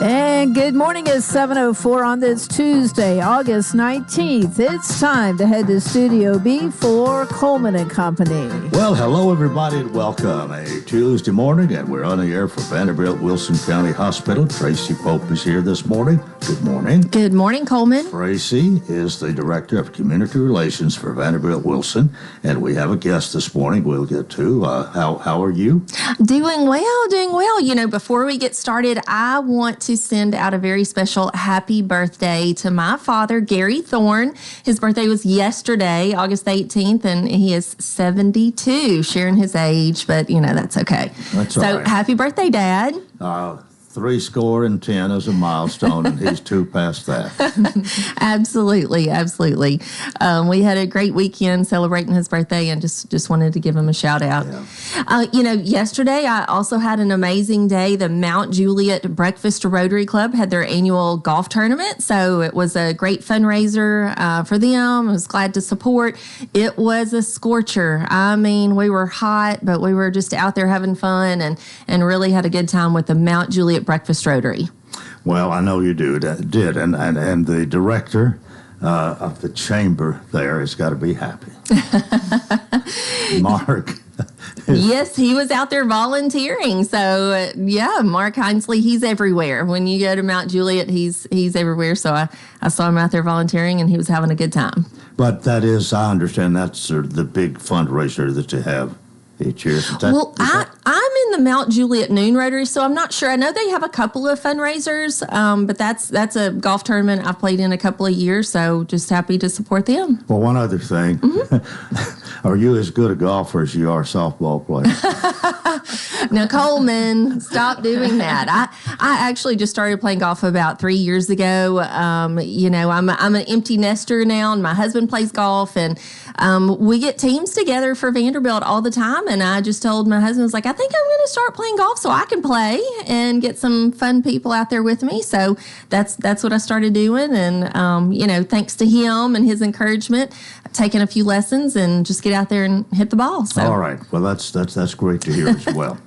And good morning. It's 7:04 on this Tuesday, August 19th. It's time to head to Studio B for Coleman and Company. Well, hello, everybody, and welcome. A Tuesday morning, and we're on the air for Vanderbilt Wilson County Hospital. Tracy Pope is here this morning. Good morning. Good morning, Coleman. Tracy is the Director of Community Relations for Vanderbilt Wilson, and we have a guest this morning we'll get to. How are you? Doing well, doing well. You know, before we get started, I want to send out a very special happy birthday to my father, Gary Thorne. His birthday was yesterday, August 18th, and he is 72, sharing his age, but, you know, that's okay. That's all right. Happy birthday, Dad. 70 is a milestone, and he's two past that. Absolutely, absolutely. We had a great weekend celebrating his birthday, and just wanted to give him a shout out. Yeah. Yesterday I also had an amazing day. The Mount Juliet Breakfast Rotary Club had their annual golf tournament, so it was a great fundraiser for them. I was glad to support. It was a scorcher. I mean, we were hot, but we were just out there having fun and really had a good time with the Mount Juliet Breakfast Rotary. Well, I know you did, and the director of the chamber there has got to be happy. Mark. Yes, he was out there volunteering. So, Mark Hinesley, he's everywhere. When you go to Mount Juliet, he's everywhere. So I saw him out there volunteering, and he was having a good time. But that is, I understand, that's the big fundraiser that you have each year. I'm in the Mount Juliet Noon Rotary, so I'm not sure. I know they have a couple of fundraisers, but that's a golf tournament I've played in a couple of years, so just happy to support them. Well, one other thing. Mm-hmm. Are you as good a golfer as you are a softball player? Now, Coleman, stop doing that. I actually just started playing golf about 3 years ago. I'm an empty nester now, and my husband plays golf, and we get teams together for Vanderbilt all the time. And I just told my husband, I was like, I think I'm going to start playing golf so I can play and get some fun people out there with me. So that's what I started doing. And, thanks to him and his encouragement, taking a few lessons and just get out there and hit the ball. So. All right. Well, that's great to hear as well.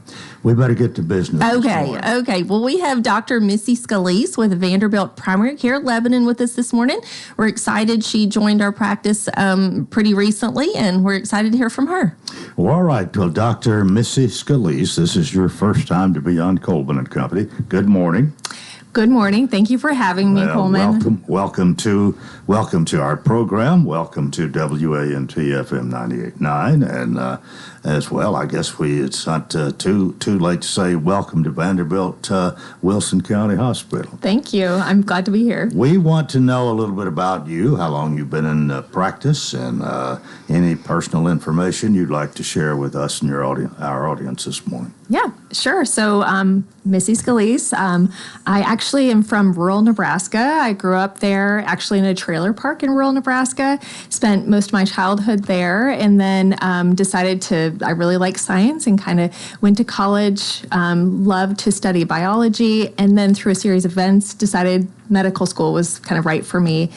We better get to business. Okay. Well, we have Dr. Missy Scalise with Vanderbilt Primary Care Lebanon with us this morning. We're excited. She joined our practice pretty recently, and we're excited to hear from her. Well, all right. Well, Dr. Missy Scalise, this is your first time to be on Coleman and Company. Good morning. Good morning. Thank you for having me, Coleman. Welcome to our program. Welcome to WANT FM 98.9, and as well, I guess it's not too late to say welcome to Vanderbilt Wilson County Hospital. Thank you. I'm glad to be here. We want to know a little bit about you, how long you've been in practice, and any personal information you'd like to share with us and our audience this morning. Yeah, sure. So, Missy Scalise, I actually am from rural Nebraska. I grew up there, actually in a trailer park in rural Nebraska, spent most of my childhood there, and then I really like science and kind of went to college, loved to study biology, and then through a series of events, decided medical school was kind of right for me.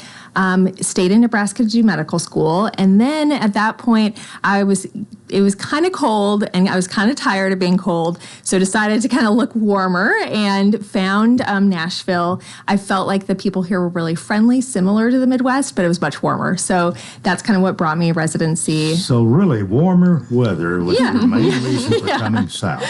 Stayed in Nebraska to do medical school. And then at that point, it was kind of cold and I was kind of tired of being cold. So decided to kind of look warmer and found Nashville. I felt like the people here were really friendly, similar to the Midwest, but it was much warmer. So that's kind of what brought me residency. So really warmer weather was your main reason for coming south.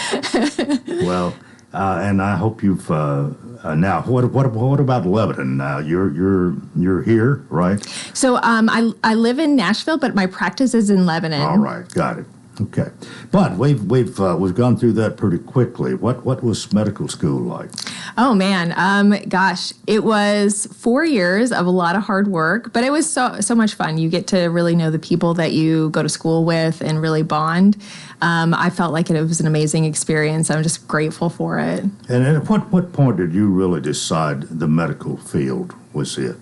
Well, and I hope you've now. What about Lebanon? Now you're here, right? So I live in Nashville, but my practice is in Lebanon. All right, got it. Okay, but we've gone through that pretty quickly. What was medical school like? Oh man, gosh, it was 4 years of a lot of hard work, but it was so much fun. You get to really know the people that you go to school with and really bond. I felt like it was an amazing experience. I'm just grateful for it. And at what point did you really decide the medical field was it?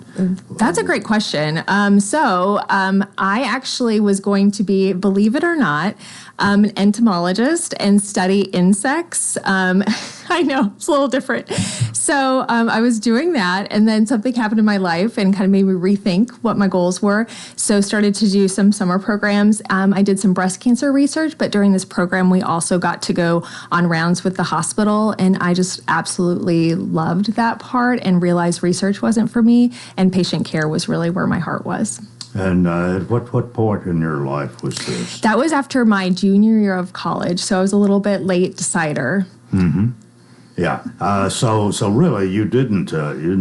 That's a great question. I actually was going to be, believe it or not, an entomologist and study insects. I know, it's a little different. So I was doing that, and then something happened in my life and kind of made me rethink what my goals were. So started to do some summer programs. I did some breast cancer research, but during this program, we also got to go on rounds with the hospital, and I just absolutely loved that part and realized research wasn't for me, and patient care was really where my heart was. And at what point in your life was this? That was after my junior year of college, so I was a little bit late decider. Mm-hmm. Yeah. So really, you didn't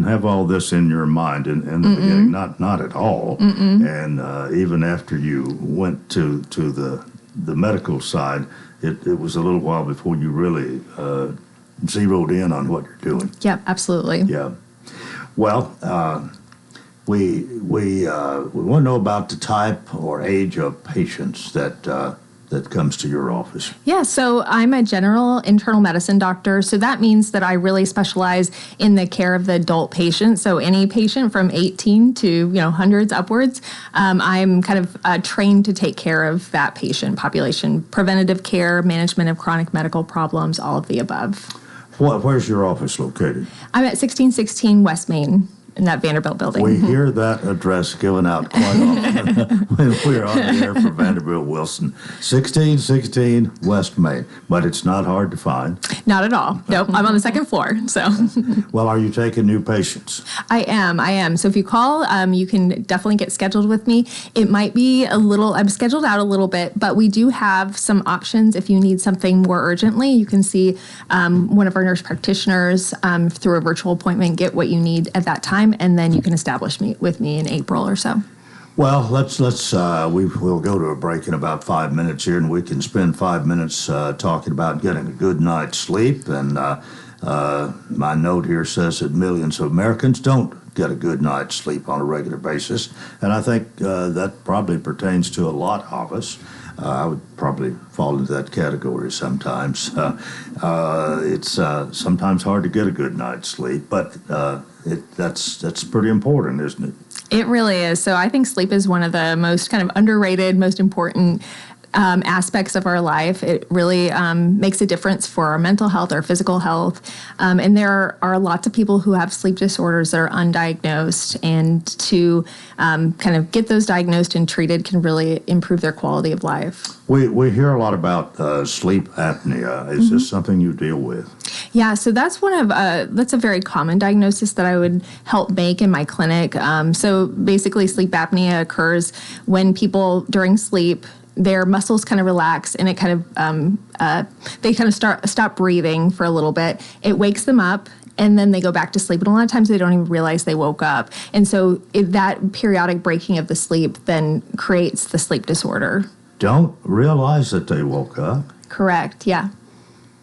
have all this in your mind in the beginning, not at all. Mm-mm. And even after you went to the medical side, it was a little while before you really zeroed in on what you're doing. Yep, absolutely. Yeah. Well, we want to know about the type or age of patients that comes to your office. Yeah, so I'm a general internal medicine doctor, so that means that I really specialize in the care of the adult patient. So any patient from 18 to hundreds upwards, I'm kind of trained to take care of that patient population. Preventative care, management of chronic medical problems, all of the above. Where's your office located? I'm at 1616 West Main. In that Vanderbilt building. We hear that address given out quite often when we're on the air for Vanderbilt Wilson. 1616 West Main. But it's not hard to find. Not at all. Nope. I'm on the second floor. So. Well, are you taking new patients? I am. So if you call, you can definitely get scheduled with me. It might be I'm scheduled out a little bit, but we do have some options. If you need something more urgently, you can see one of our nurse practitioners through a virtual appointment, get what you need at that time. And then you can establish with me in April or so. Well, we'll go to a break in about 5 minutes here, and we can spend 5 minutes talking about getting a good night's sleep. And my note here says that millions of Americans don't get a good night's sleep on a regular basis, and I think that probably pertains to a lot of us. I would probably fall into that category sometimes. It's sometimes hard to get a good night's sleep, but that's pretty important, isn't it? It really is. So I think sleep is one of the most kind of underrated, most important aspects of our life. It really makes a difference for our mental health, our physical health. And there are lots of people who have sleep disorders that are undiagnosed, and to kind of get those diagnosed and treated can really improve their quality of life. We hear a lot about sleep apnea. Is this something you deal with? Yeah, so that's that's a very common diagnosis that I would help make in my clinic. So basically, sleep apnea occurs when people during sleep, their muscles kind of relax, and it kind of they kind of stop breathing for a little bit. It wakes them up, and then they go back to sleep. And a lot of times they don't even realize they woke up. And so that periodic breaking of the sleep then creates the sleep disorder. Don't realize that they woke up? Correct, yeah.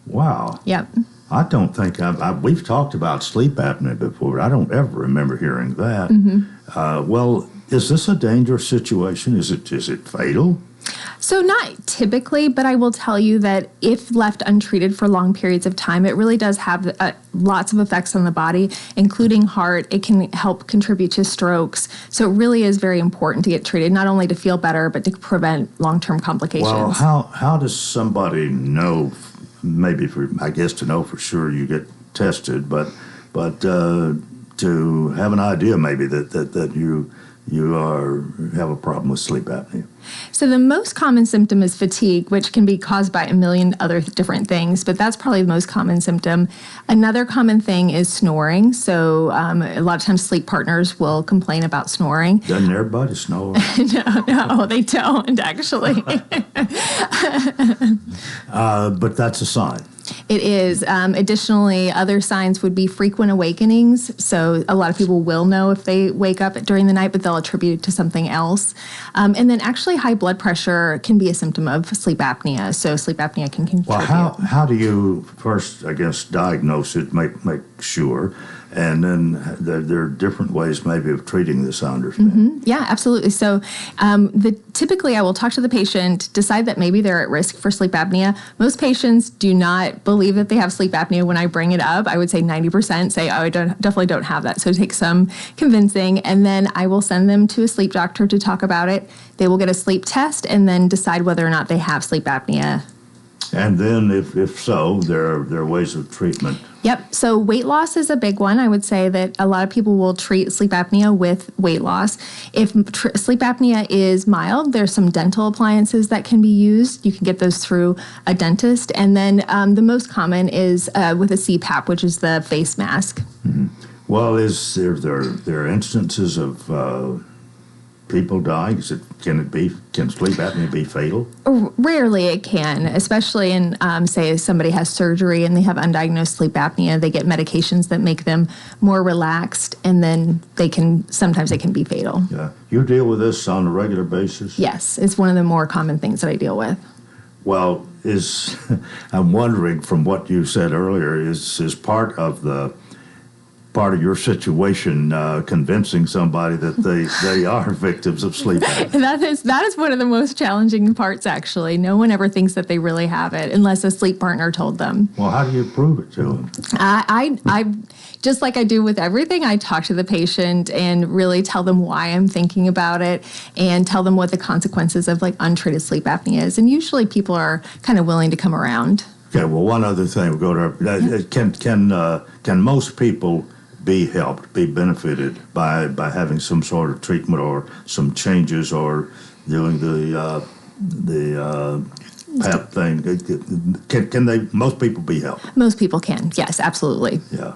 Wow. Yep. I don't think we've talked about sleep apnea before, but I don't ever remember hearing that. Mm-hmm. Well, is this a dangerous situation? Is it fatal? So not typically, but I will tell you that if left untreated for long periods of time, it really does have lots of effects on the body, including heart. It can help contribute to strokes. So it really is very important to get treated, not only to feel better, but to prevent long-term complications. Well, how does somebody know, maybe to know for sure you get tested, but to have an idea maybe that you have a problem with sleep apnea? So the most common symptom is fatigue, which can be caused by a million other different things, but that's probably the most common symptom. Another common thing is snoring. So a lot of times sleep partners will complain about snoring. Doesn't everybody snore? No, they don't actually. But that's a sign. It is. Additionally, other signs would be frequent awakenings. So a lot of people will know if they wake up during the night, but they'll attribute it to something else. And then actually high blood pressure can be a symptom of sleep apnea. So sleep apnea can contribute. Well, how do you first, I guess, diagnose it, make sure? And then there are different ways maybe of treating this, I understand. Mm-hmm. Yeah, absolutely. So typically I will talk to the patient, decide that maybe they're at risk for sleep apnea. Most patients do not believe that they have sleep apnea when I bring it up. I would say 90% say, I definitely don't have that. So it takes some convincing. And then I will send them to a sleep doctor to talk about it. They will get a sleep test and then decide whether or not they have sleep apnea. And then, if so, there are ways of treatment. Yep. So weight loss is a big one. I would say that a lot of people will treat sleep apnea with weight loss. If sleep apnea is mild, there's some dental appliances that can be used. You can get those through a dentist. And then the most common is with a CPAP, which is the face mask. Mm-hmm. Well, is there instances of people dying? Can sleep apnea be fatal? Rarely it can, especially in, say, somebody has surgery and they have undiagnosed sleep apnea. They get medications that make them more relaxed, and then sometimes they can be fatal. Yeah. You deal with this on a regular basis? Yes, it's one of the more common things that I deal with. Well, I'm wondering from what you said earlier, is part of your situation convincing somebody that they are victims of sleep apnea? That is one of the most challenging parts, actually. No one ever thinks that they really have it unless a sleep partner told them. Well, how do you prove it to them? I just like I do with everything, I talk to the patient and really tell them why I'm thinking about it and tell them what the consequences of untreated sleep apnea is. And usually people are kind of willing to come around. Okay, well, one other thing. We'll go to can most people be helped, be benefited by having some sort of treatment or some changes or doing the PAP thing? Can most people be helped? Most people can, yes, absolutely. Yeah.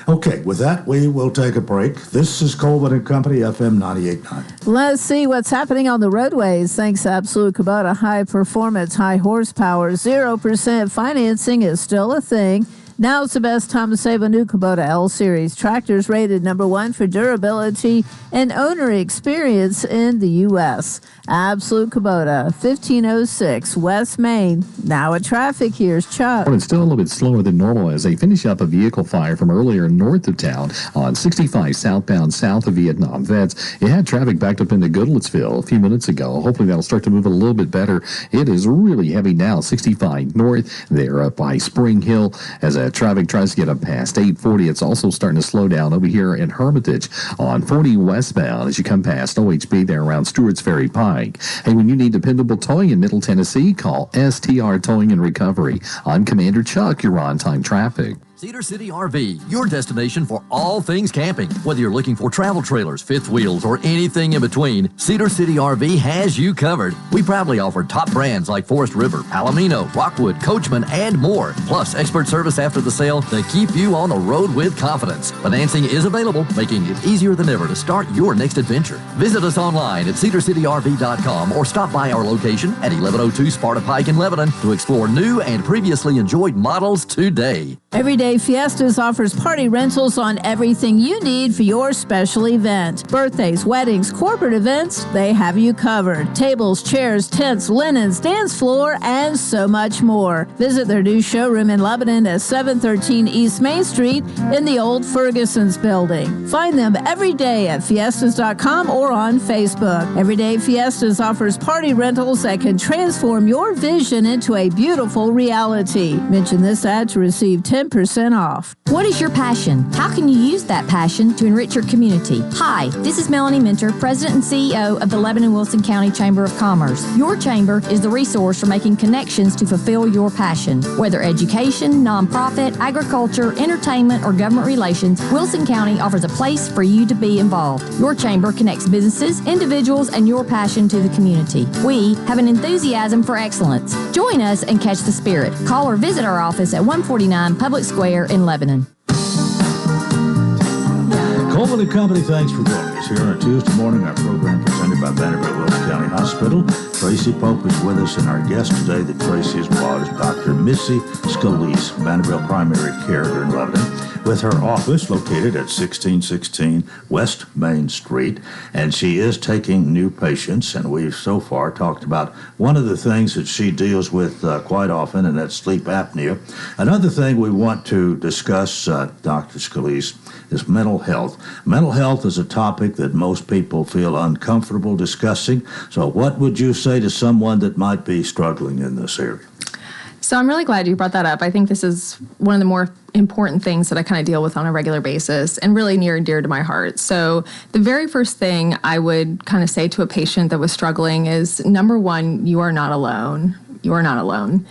Okay, with that, we will take a break. This is Coleman and Company, FM 98.9. Let's see what's happening on the roadways. Thanks to Absolute Kubota, high performance, high horsepower, 0% financing is still a thing. Now's the best time to save a new Kubota L-Series. Tractors rated #1 for durability and owner experience in the U.S. Absolute Kubota, 1506 West Main. Now at traffic, here's Chuck. It's still a little bit slower than normal as they finish up a vehicle fire from earlier north of town on 65 southbound south of Vietnam Vets. It had traffic backed up into Goodlettsville a few minutes ago. Hopefully that'll start to move a little bit better. It is really heavy now, 65 north. They're up by Spring Hill as traffic tries to get up past 840. It's also starting to slow down over here in Hermitage on 40 westbound as you come past OHB there around Stewart's Ferry Pike. Hey, when you need dependable towing in Middle Tennessee, call STR Towing and Recovery. I'm Commander Chuck. You're on time traffic. Cedar City RV, your destination for all things camping. Whether you're looking for travel trailers, fifth wheels, or anything in between, Cedar City RV has you covered. We proudly offer top brands like Forest River, Palomino, Rockwood, Coachman, and more. Plus, expert service after the sale to keep you on the road with confidence. Financing is available, making it easier than ever to start your next adventure. Visit us online at cedarcityrv.com or stop by our location at 1102 Sparta Pike in Lebanon to explore new and previously enjoyed models today. Everyday Fiestas offers party rentals on everything you need for your special event. Birthdays, weddings, corporate events, they have you covered. Tables, chairs, tents, linens, dance floor, and so much more. Visit their new showroom in Lebanon at 713 East Main Street in the old Ferguson's building. Find them every day at fiestas.com or on Facebook. Everyday Fiestas offers party rentals that can transform your vision into a beautiful reality. Mention this ad to receive 10% off. What is your passion? How can you use that passion to enrich your community? Hi, this is Melanie Minter, President and CEO of the Lebanon-Wilson County Chamber of Commerce. Your chamber is the resource for making connections to fulfill your passion. Whether education, nonprofit, agriculture, entertainment, or government relations, Wilson County offers a place for you to be involved. Your chamber connects businesses, individuals, and your passion to the community. We have an enthusiasm for excellence. Join us and catch the spirit. Call or visit our office at 149 Public Square in Lebanon. Coleman and Company, thanks for joining us here on a Tuesday morning. Our program presented by Vanderbilt Wilson County Hospital. Tracy Pope is with us, and our guest today that Tracy has brought is Dr. Missy Scalise, Vanderbilt Primary Care here in Lebanon, with her office located at 1616 West Main Street. And she is taking new patients, and we've so far talked about one of the things that she deals with quite often, and that's sleep apnea. Another thing we want to discuss, Dr. Scalise, is mental health. Mental health is a topic that most people feel uncomfortable discussing. So what would you say to someone that might be struggling in this area? So I'm really glad you brought that up. I think this is one of the more important things that I kind of deal with on a regular basis and really near and dear to my heart. So the very first thing I would kind of say to a patient that was struggling is, number one, you are not alone. You are not alone.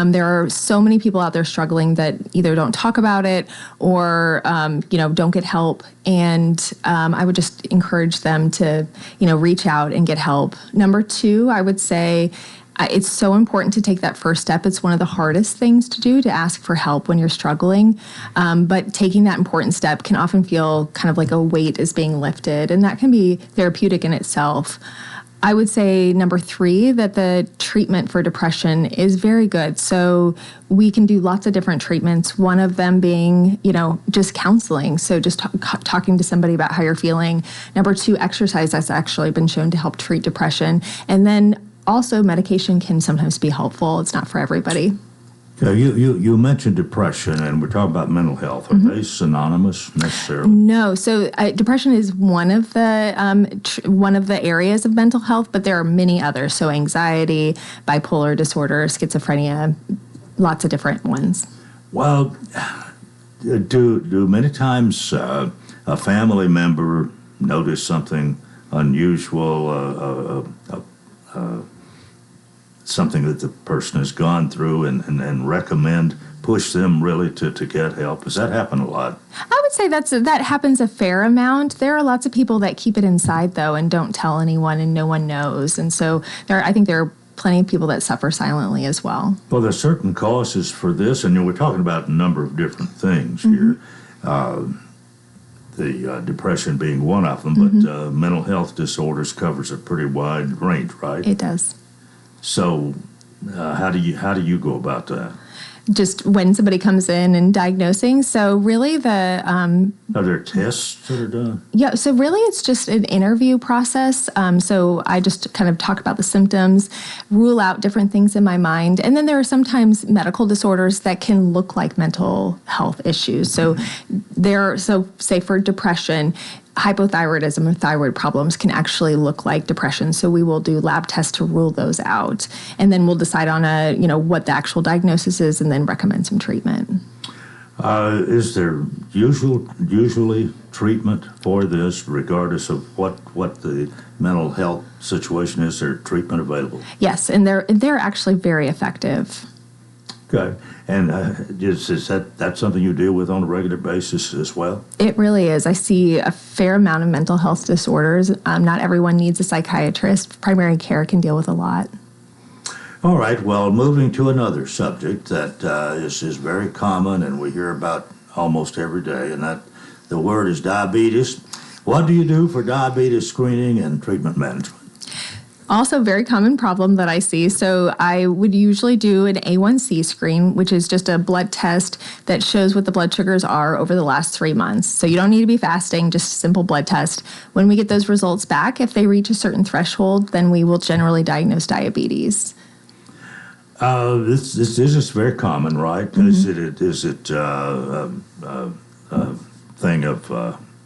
There are so many people out there struggling that either don't talk about it or, don't get help. And I would just encourage them to, reach out and get help. Number 2, I would say it's so important to take that first step. It's one of the hardest things to do, to ask for help when you're struggling. But taking that important step can often feel kind of like a weight is being lifted, and that can be therapeutic in itself. I would say number 3, that the treatment for depression is very good. So we can do lots of different treatments. One of them being, just counseling. So just talking to somebody about how you're feeling. Number 2, exercise has actually been shown to help treat depression. And then also medication can sometimes be helpful. It's not for everybody. You mentioned depression, and we're talking about mental health. Are they synonymous necessarily? No. So depression is one of the areas of mental health, but there are many others. So anxiety, bipolar disorder, schizophrenia, lots of different ones. Well, do many times a family member notice something unusual, something that the person has gone through and recommend, push them really to get help? Does that happen a lot? I would say that happens a fair amount. There are lots of people that keep it inside, though, and don't tell anyone, and no one knows. And so I think there are plenty of people that suffer silently as well. Well, there's certain causes for this, and we're talking about a number of different things here. The depression being one of them, but mental health disorders covers a pretty wide range, right? It does. So, how do you go about that? Just when somebody comes in and diagnosing. So really are there tests that are done? Yeah, so really it's just an interview process. So I just kind of talk about the symptoms, rule out different things in my mind. And then there are sometimes medical disorders that can look like mental health issues. So say for depression, hypothyroidism or thyroid problems can actually look like depression. So we will do lab tests to rule those out. And then we'll decide on what the actual diagnosis is and then recommend some treatment. Is there usually treatment for this, regardless of what the mental health situation is? There treatment available? Yes, and they're actually very effective. Okay. And is that something you deal with on a regular basis as well? It really is. I see a fair amount of mental health disorders. Not everyone needs a psychiatrist. Primary care can deal with a lot. All right. Well, moving to another subject that is very common and we hear about almost every day, and that the word is diabetes. What do you do for diabetes screening and treatment management? Also, very common problem that I see. So I would usually do an A1C screen, which is just a blood test that shows what the blood sugars are over the last 3 months. So you don't need to be fasting, just a simple blood test. When we get those results back, if they reach a certain threshold, then we will generally diagnose diabetes. This is very common, right? Mm-hmm. Is it a thing of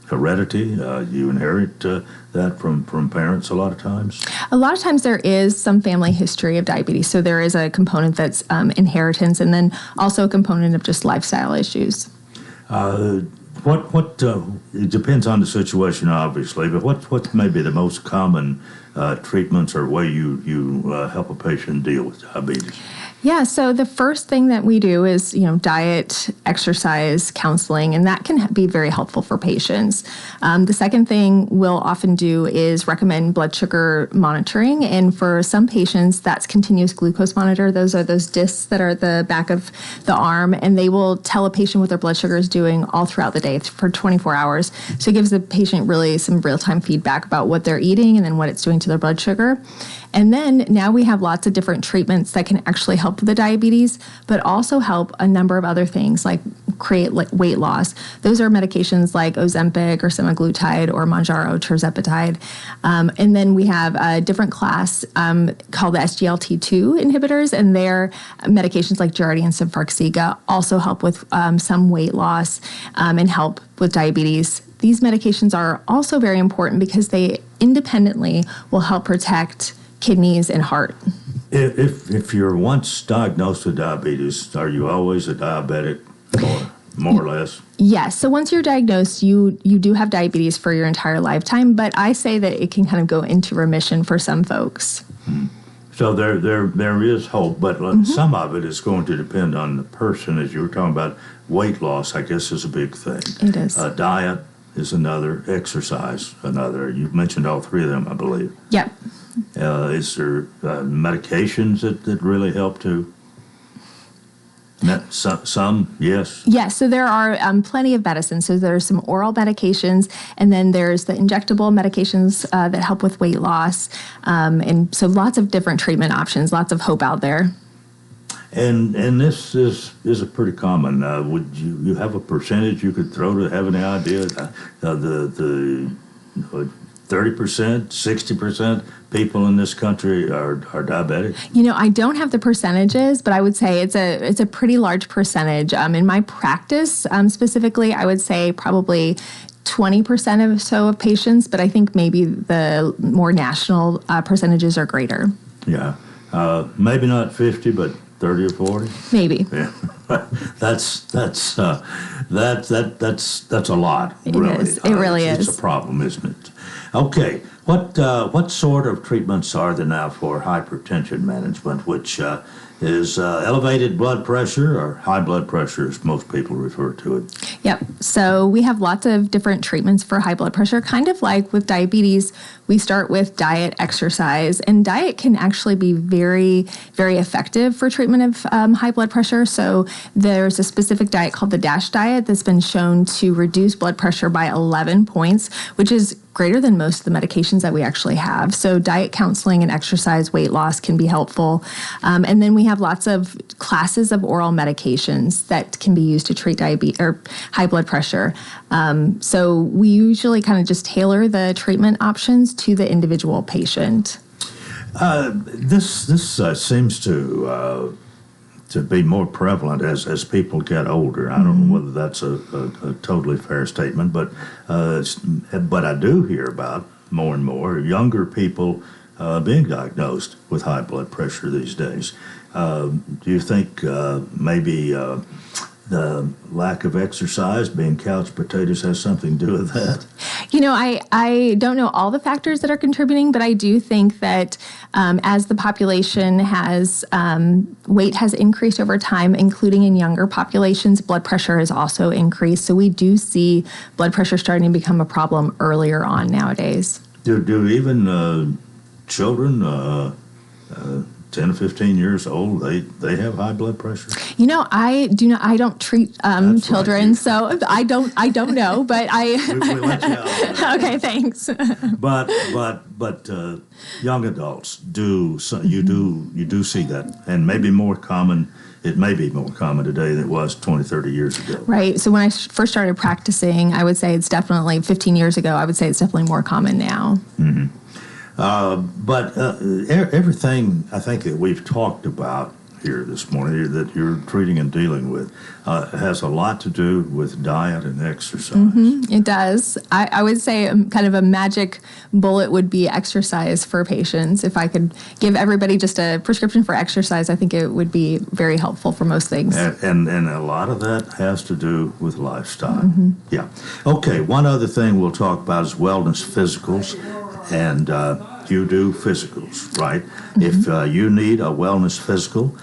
heredity? You inherit that from parents a lot of times? A lot of times there is some family history of diabetes. So there is a component that's inheritance, and then also a component of just lifestyle issues. It depends on the situation, obviously, but what may be the most common treatments or way you help a patient deal with diabetes? Yeah, so the first thing that we do is, diet, exercise, counseling, and that can be very helpful for patients. The second thing we'll often do is recommend blood sugar monitoring, and for some patients, that's continuous glucose monitor. Those are those discs that are at the back of the arm, and they will tell a patient what their blood sugar is doing all throughout the day for 24 hours. So it gives the patient really some real-time feedback about what they're eating and then what it's doing to their blood sugar. And then now we have lots of different treatments that can actually help with the diabetes, but also help a number of other things like create weight loss. Those are medications like Ozempic or semaglutide or Mounjaro tirzepatide. And then we have a different class called the SGLT2 inhibitors, and their medications like Jardiance and Farxiga also help with some weight loss and help with diabetes. These medications are also very important because they independently will help protect kidneys and heart. If you're once diagnosed with diabetes, are you always a diabetic, or more or less? Yes. So once you're diagnosed, you do have diabetes for your entire lifetime, but I say that it can kind of go into remission for some folks. So there is hope, but some of it is going to depend on the person. As you were talking about, weight loss, I guess, is a big thing. It is. Diet is another, exercise another. You mentioned all three of them, I believe. Yep. Is there medications that really help too? Some, yes. Yes, so there are plenty of medicines. So there's some oral medications, and then there's the injectable medications that help with weight loss. And so lots of different treatment options, lots of hope out there. And this is a pretty common. Would you have a percentage you could throw to have any idea? The 30%, 60% people in this country are diabetic? I don't have the percentages, but I would say it's a pretty large percentage. In my practice, specifically, I would say probably 20% or so of patients, but I think maybe the more national percentages are greater. Yeah, maybe not 50, but 30 or 40. Maybe. Yeah, that's a lot. Really, It is. It really is. It's a problem, isn't it? Okay, what sort of treatments are there now for hypertension management, which is elevated blood pressure, or high blood pressure, as most people refer to it? Yep. So we have lots of different treatments for high blood pressure. Kind of like with diabetes, we start with diet, exercise, and diet can actually be very, very effective for treatment of high blood pressure. So there's a specific diet called the DASH diet that's been shown to reduce blood pressure by 11 points, which is greater than most of the medications that we actually have. So diet counseling and exercise, weight loss can be helpful. And then we have lots of classes of oral medications that can be used to treat diabetes or high blood pressure. So we usually kind of just tailor the treatment options to the individual patient. This seems to be more prevalent as people get older. I don't know whether that's a totally fair statement, but I do hear about more and more younger people being diagnosed with high blood pressure these days. Do you think maybe the lack of exercise, being couch potatoes, has something to do with that? I don't know all the factors that are contributing, but I do think that as the population has, weight has increased over time, including in younger populations, blood pressure has also increased. So we do see blood pressure starting to become a problem earlier on nowadays. Do even children 10 to 15 years old, they have high blood pressure? I don't treat children, so I don't know, but we let you out. Okay, thanks. But young adults do. So you do see that, and maybe more common. It may be more common today than it was 20, 30 years ago. Right. So when I first started practicing, I would say it's definitely 15 years ago. I would say it's definitely more common now. Mm-hmm. But everything I think that we've talked about here this morning that you're treating and dealing with has a lot to do with diet and exercise. Mm-hmm, it does. I would say kind of a magic bullet would be exercise for patients. If I could give everybody just a prescription for exercise, I think it would be very helpful for most things. And a lot of that has to do with lifestyle. Mm-hmm. Yeah. Okay, one other thing we'll talk about is wellness physicals. And you do physicals, right? Mm-hmm. If you need a wellness physical,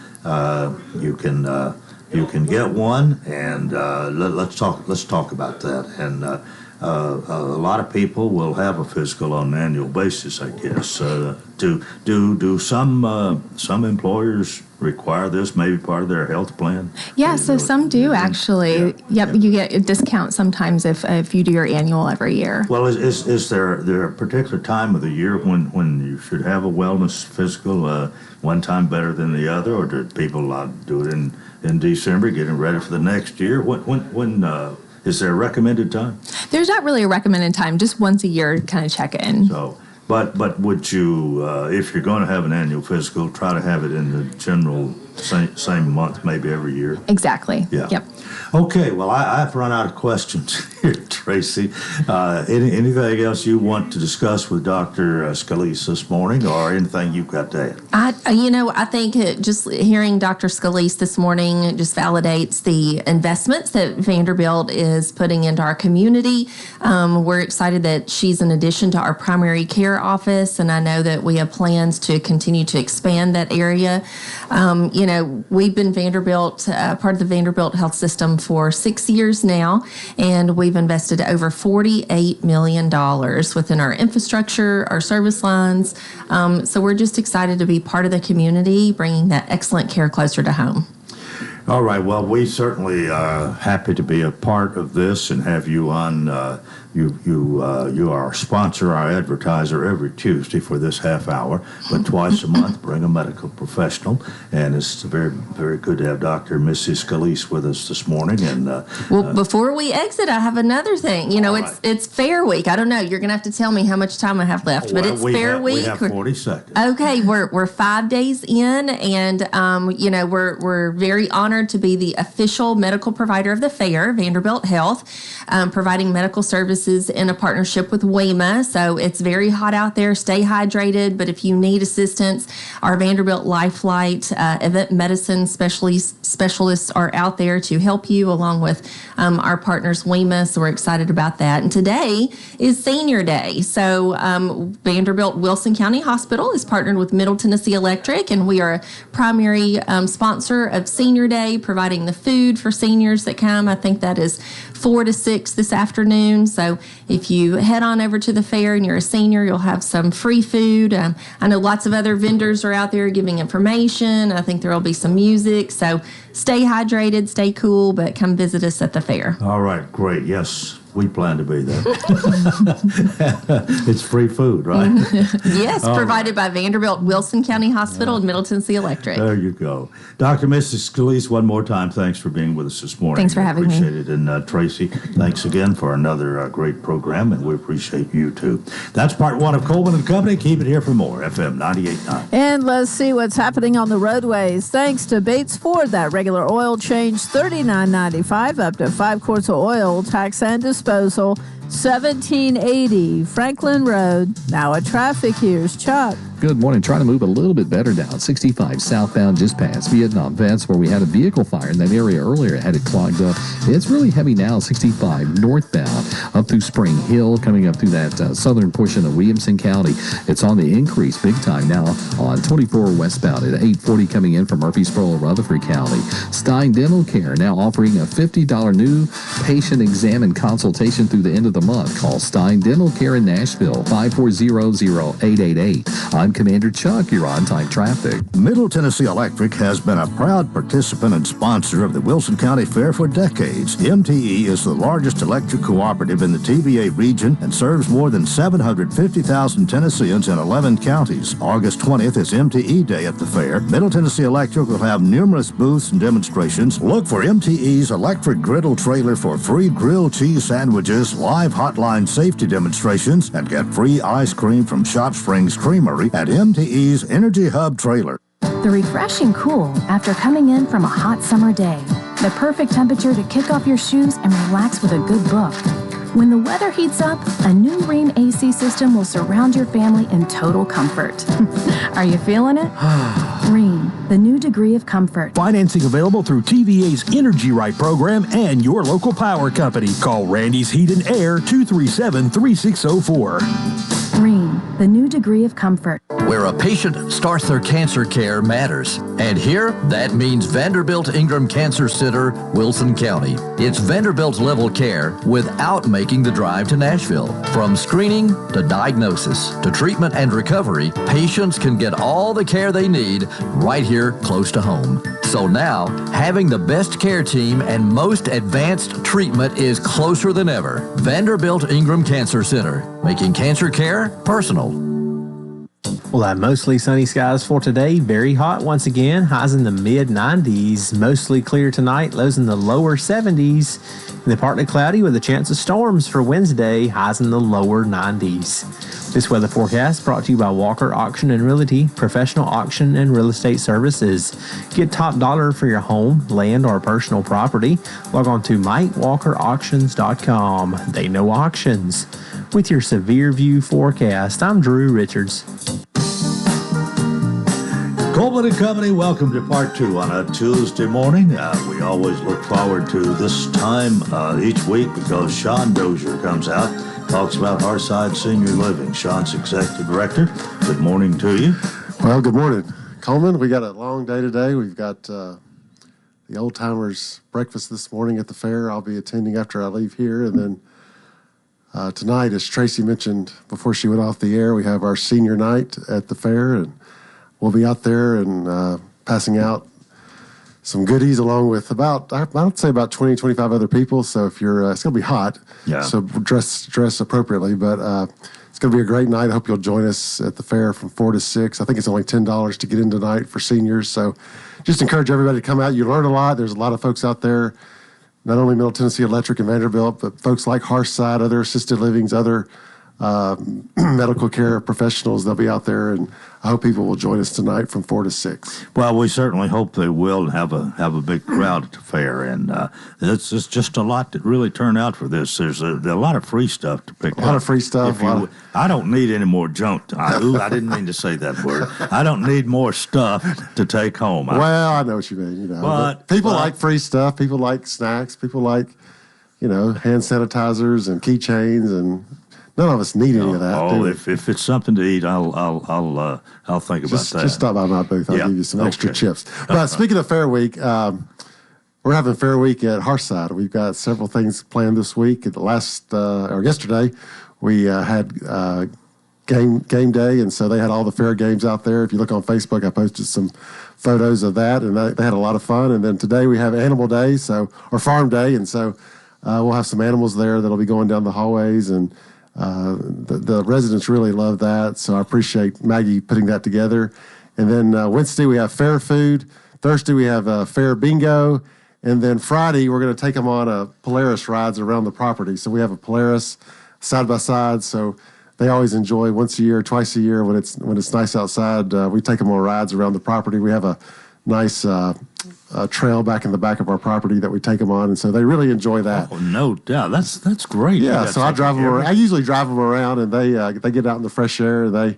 you can get one, and let's talk about that. And a lot of people will have a physical on an annual basis, I guess. Do some employers require this? Maybe part of their health plan? Yeah, so some do actually. Yeah. Yep, you get a discount sometimes if you do your annual every year. Well, is there a particular time of the year when you should have a wellness physical? One time better than the other, or do people do it in December, getting ready for the next year? When is there a recommended time? There's not really a recommended time, just once a year kind of check in. So, but would you, if you're going to have an annual physical, try to have it in the general same month, maybe every year? Exactly. Yeah. Yep. Okay, well, I've run out of questions. here, Tracy. Anything else you want to discuss with Dr. Scalise this morning, or anything you've got to add? I think just hearing Dr. Scalise this morning just validates the investments that Vanderbilt is putting into our community. We're excited that she's an addition to our primary care office, and I know that we have plans to continue to expand that area. We've been Vanderbilt, part of the Vanderbilt health system for 6 years now, and we've invested over $48 million within our infrastructure, our service lines. So we're just excited to be part of the community, bringing that excellent care closer to home. All right. Well, we certainly are happy to be a part of this and have you on. You are our sponsor, our advertiser every Tuesday for this half hour, but twice a month bring a medical professional, and it's very, very good to have Dr. Mrs. Scalise with us this morning. And before we exit, I have another thing. It's Fair Week. I don't know. You're going to have to tell me how much time I have left, but it's Fair Week. We have 40 seconds. Okay, we're 5 days in, and we're very honored to be the official medical provider of the fair, Vanderbilt Health, providing medical services in a partnership with WEMA. So it's very hot out there. Stay hydrated. But if you need assistance, our Vanderbilt Lifelight event medicine specialists are out there to help you, along with our partners WEMA. So we're excited about that. And today is Senior Day. So Vanderbilt Wilson County Hospital is partnered with Middle Tennessee Electric, and we are a primary sponsor of Senior Day, providing the food for seniors that come. I think that is 4 to 6 this afternoon. So if you head on over to the fair and you're a senior, you'll have some free food. I know lots of other vendors are out there giving information. I think there will be some music. So stay hydrated, stay cool, but come visit us at the fair. All right, great. Yes, we plan to be there. It's free food, right? Yes, provided by Vanderbilt Wilson County Hospital and Middle Tennessee Electric. There you go. Dr. Mrs. Scalise, one more time, thanks for being with us this morning. Thanks for having me. Appreciate it. And Tracy, thanks again for another great program, and we appreciate you too. That's part one of Coleman and Company. Keep it here for more. FM 98.9. And let's see what's happening on the roadways. Thanks to Bates Ford, that regular oil change, $39.95 up to 5 quarts of oil, tax and disposal, $17.80 Franklin Road. Now at traffic, here's Chuck. Good morning. Trying to move a little bit better down 65 southbound just past Vietnam Vets, where we had a vehicle fire in that area earlier. It had it clogged up. It's really heavy now 65 northbound up through Spring Hill, coming up through that southern portion of Williamson County. It's on the increase big time now on 24 westbound at 840 coming in from Murfreesboro, Rutherford County. Stein Dental Care now offering a $50 new patient exam and consultation through the end of the month. Call Stein Dental Care in Nashville, 540-0888. I'm Commander Chuck. You're on time traffic. Middle Tennessee Electric has been a proud participant and sponsor of the Wilson County Fair for decades. MTE is the largest electric cooperative in the TVA region and serves more than 750,000 Tennesseans in 11 counties. August 20th is MTE Day at the fair. Middle Tennessee Electric will have numerous booths and demonstrations. Look for MTE's electric griddle trailer for free grilled cheese sandwiches, live hotline safety demonstrations, and get free ice cream from Shop Springs Creamery at MTE's Energy Hub trailer. The refreshing cool after coming in from a hot summer day. The perfect temperature to kick off your shoes and relax with a good book. When the weather heats up, a new Rheem AC system will surround your family in total comfort. Are you feeling it? Rheem, the new degree of comfort. Financing available through TVA's Energy Right program and your local power company. Call Randy's Heat and Air 237-3604. Rheem, the new degree of comfort. Where a patient starts their cancer care matters. And here, that means Vanderbilt Ingram Cancer Center, Wilson County. It's Vanderbilt's level care without making the drive to Nashville. From screening to diagnosis to treatment and recovery, patients can get all the care they need right here close to home. So now, having the best care team and most advanced treatment is closer than ever. Vanderbilt Ingram Cancer Center, making cancer care personal. We'll have mostly sunny skies for today. Very hot once again. Highs in the mid-90s. Mostly clear tonight. Lows in the lower 70s. And then partly cloudy with a chance of storms for Wednesday. Highs in the lower 90s. This weather forecast brought to you by Walker Auction and Realty, professional auction and real estate services. Get top dollar for your home, land, or personal property. Log on to MikeWalkerAuctions.com. They know auctions. With your Severe View forecast, I'm Drew Richards. Coleman and Company, welcome to part 2 on a Tuesday morning. We always look forward to this time each week because Sean Dozier comes out, talks about Hearthside Senior Living. Sean's Executive Director. Good morning to you. Well, good morning, Coleman. We got a long day today. We've got the Old Timers breakfast this morning at the fair. I'll be attending after I leave here. And then tonight, as Tracy mentioned before she went off the air, we have our senior night at the fair. And we'll be out there and passing out some goodies along with I'd say about 20, 25 other people. So if you're, it's going to be hot. Yeah. So dress appropriately. But it's going to be a great night. I hope you'll join us at the fair from 4 to 6. I think it's only $10 to get in tonight for seniors. So just encourage everybody to come out. You learn a lot. There's a lot of folks out there, not only Middle Tennessee Electric and Vanderbilt, but folks like Hearthside, other assisted livings, other medical care professionals. They'll be out there, and I hope people will join us tonight from 4 to 6. Well, we certainly hope they will and have a big crowd at the fair, and it's just a lot that really turned out for this. There's a lot of free stuff to pick up. A lot of free stuff. I don't need any more junk. I didn't mean to say that word. I don't need more stuff to take home. Well, I know what you mean. But people like free stuff. People like snacks. People like, hand sanitizers and keychains and. None of us need any of that. Oh, if it's something to eat, I'll think about that. Just stop by my booth. I'll give you some extra chips. But speaking of Fair Week, we're having Fair Week at Hearthside. We've got several things planned this week. Yesterday, we had game day, and so they had all the fair games out there. If you look on Facebook, I posted some photos of that, and they had a lot of fun. And then today we have Animal Day, or Farm Day, and so we'll have some animals there that'll be going down the hallways and. The residents really love that, so I appreciate Maggie putting that together. And then Wednesday we have fair food. Thursday we have fair bingo. And then Friday we're going to take them on Polaris rides around the property. So we have a Polaris side-by-side, so they always enjoy once a year, twice a year when it's nice outside. We take them on rides around the property. We have a nice trail back in the back of our property that we take them on, and so they really enjoy that. Oh, no doubt. That's great. Yeah, so I drive them around. I usually drive them around, and they get out in the fresh air. And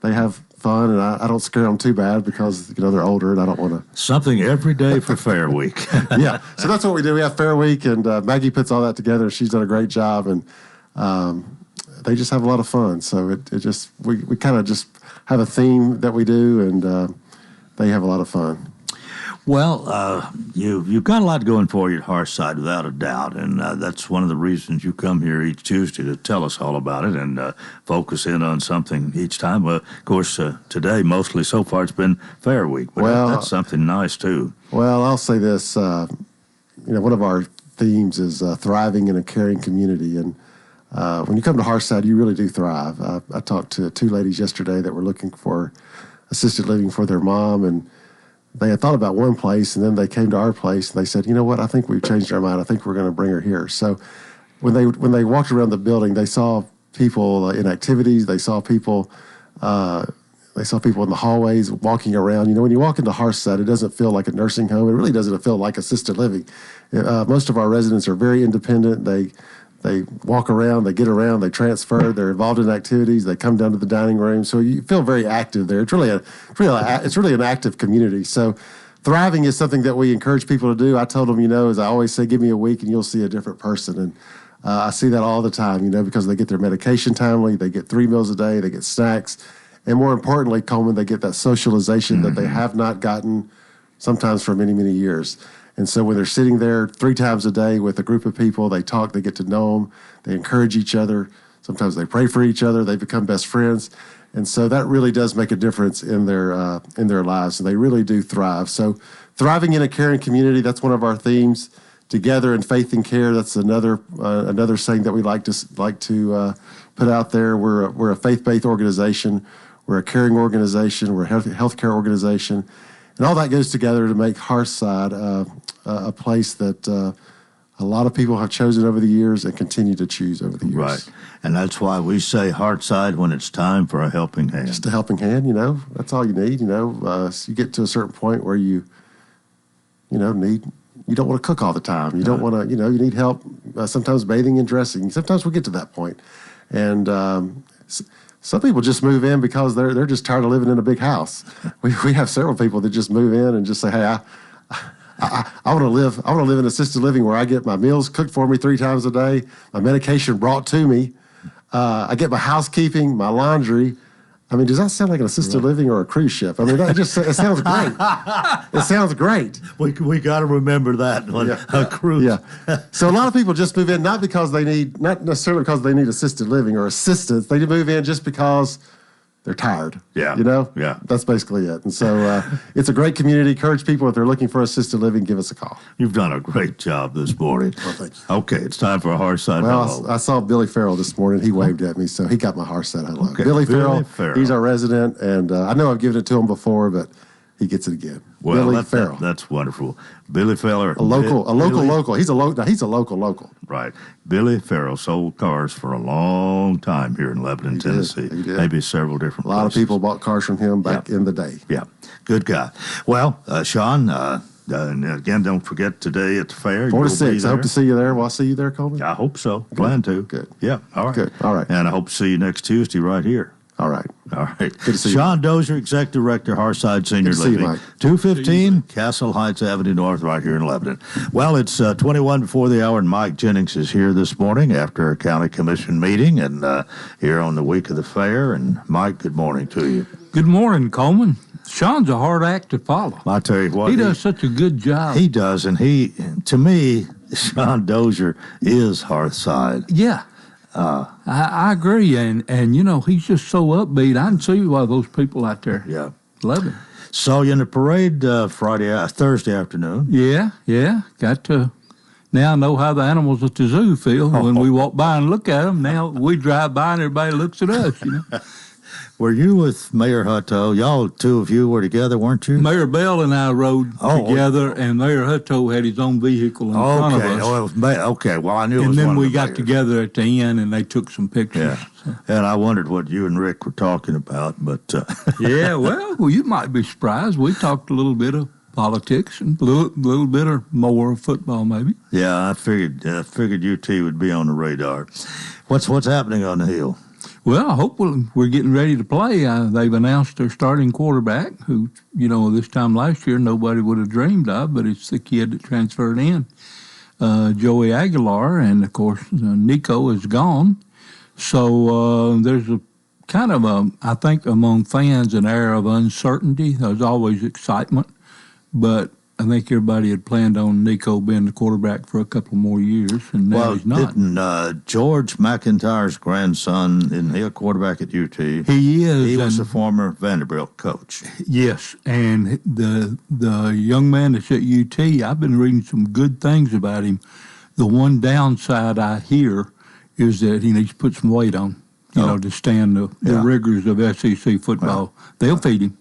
they have fun, and I don't scare them too bad because they're older, and I don't want to. Something every day for Fair Week. Yeah, so that's what we do. We have Fair Week, and Maggie puts all that together. She's done a great job, and they just have a lot of fun. So we kind of just have a theme that we do, and they have a lot of fun. Well, you've got a lot going for you at Hearthside, without a doubt, and that's one of the reasons you come here each Tuesday to tell us all about it and focus in on something each time. Of course, today, mostly so far, it's been Fair Week, but that's something nice, too. Well, I'll say this. One of our themes is thriving in a caring community, and when you come to Hearthside, you really do thrive. I talked to 2 ladies yesterday that were looking for assisted living for their mom, and they had thought about one place, and then they came to our place, and they said, you know what, I think we've changed our mind. I think we're going to bring her here. So when they walked around the building, they saw people in activities. They saw people in the hallways walking around. When you walk into Hearthside, it doesn't feel like a nursing home. It really doesn't feel like assisted living. Most of our residents are very independent. They walk around, they get around, they transfer, they're involved in activities, they come down to the dining room. So you feel very active there. It's really an active community. So thriving is something that we encourage people to do. I told them, as I always say, give me a week and you'll see a different person. And I see that all the time, because they get their medication timely, they get 3 meals a day, they get snacks. And more importantly, Coleman, they get that socialization that they have not gotten sometimes for many, many years. And so when they're sitting there 3 times a day with a group of people, they talk, they get to know them, they encourage each other. Sometimes they pray for each other. They become best friends. And so that really does make a difference in their lives. And they really do thrive. So thriving in a caring community, that's one of our themes. Together in faith and care, that's another saying that we like to put out there. We're a faith-based organization. We're a caring organization. We're a healthcare organization. And all that goes together to make Hearthside a place that a lot of people have chosen over the years and continue to choose over the years. Right. And that's why we say Hearthside when it's time for a helping hand. Just a helping hand, that's all you need, So you get to a certain point where you don't want to cook all the time. You don't want to, you need help sometimes bathing and dressing. Sometimes we get to that point. And some people just move in because they're just tired of living in a big house. We have several people that just move in and just say, hey, I want to live in assisted living where I get my meals cooked for me 3 times a day, my medication brought to me. I get my housekeeping, my laundry. I mean, does that sound like an assisted living or a cruise ship? I mean, it sounds great. It sounds great. We got to remember that on a cruise. Yeah. So a lot of people just move in not necessarily because they need assisted living or assistance. They move in just because they're tired. Yeah. Yeah. That's basically it. And so it's a great community. Encourage people, if they're looking for assisted living, give us a call. You've done a great job this morning. Well, thank you. Okay, it's time for a Hearthside hello. I saw Billy Farrell this morning. He waved at me, so he got my Hearthside hello. Okay. Billy Farrell, he's our resident, and I know I've given it to him before, but he gets it again. Well, Billy Farrell. That's wonderful. Billy Farrell. A local. He's a local. Right. Billy Farrell sold cars for a long time here in Lebanon, Tennessee. He did. Maybe several different A lot places. of people bought cars from him back in the day. Yeah. Good guy. Well, Sean, and again, don't forget today at the fair. 4 to 6. I hope to see you there. Will I see you there, Coleman? I hope so. Plan to. Good. Yeah. All right. Good. All right. And I hope to see you next Tuesday right here. All right. All right. Good to see you. Sean Dozier, Executive Director, Hearthside Senior Good to see you, Living. Mike. 215 Castle Heights Avenue North, right here in Lebanon. Well, it's 21 before the hour, and Mike Jennings is here this morning after a county commission meeting and here on the week of the fair. And Mike, good morning to you. Good morning, Coleman. Sean's a hard act to follow. I tell you what. He does such a good job. He does, and to me, Sean Dozier is Hearthside. Yeah. I agree, and he's just so upbeat. I can see why those people out there love him. Saw you in the parade Thursday afternoon. Yeah. Got to now know how the animals at the zoo feel when we walk by and look at them. Now we drive by and everybody looks at us, Were you with Mayor Hutto? Y'all, 2 of you were together, weren't you? Mayor Bell and I rode together, and Mayor Hutto had his own vehicle in front of us. Okay. Well, I knew it was and then one we of the got mayors. together at the end, and they took some pictures. Yeah. So. And I wondered what you and Rick were talking about, but... Yeah, well, you might be surprised. We talked a little bit of politics and a little bit or more of football, maybe. Yeah, I figured UT would be on the radar. What's happening on the Hill? Well, I hope we're getting ready to play. They've announced their starting quarterback, who, this time last year nobody would have dreamed of, but it's the kid that transferred in, Joey Aguilar, and, of course, Nico is gone. So there's a kind of I think among fans, an air of uncertainty. There's always excitement, but I think everybody had planned on Nico being the quarterback for a couple more years, and now he's not. Didn't George McIntyre's grandson, isn't he a quarterback at UT? He is. He was a former Vanderbilt coach. Yes, and the young man that's at UT, I've been reading some good things about him. The one downside I hear is that he needs to put some weight on, to stand the rigors of SEC football. They'll feed him.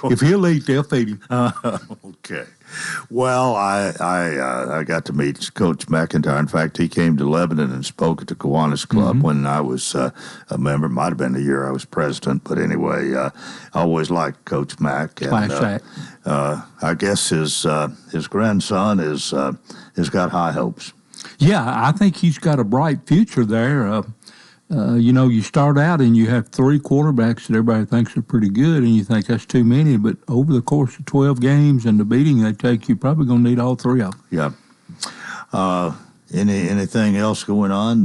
If he'll eat, they'll feed him. Okay. Well, I got to meet Coach McIntyre. In fact, he came to Lebanon and spoke at the Kiwanis Club when I was a member. Might have been the year I was president, but anyway, I always liked Coach Mack. And, I guess his grandson has got high hopes. Yeah, I think he's got a bright future there. You start out and you have 3 quarterbacks that everybody thinks are pretty good, and you think that's too many. But over the course of 12 games and the beating they take, you're probably going to need all 3 of them. Yeah. Anything else going on?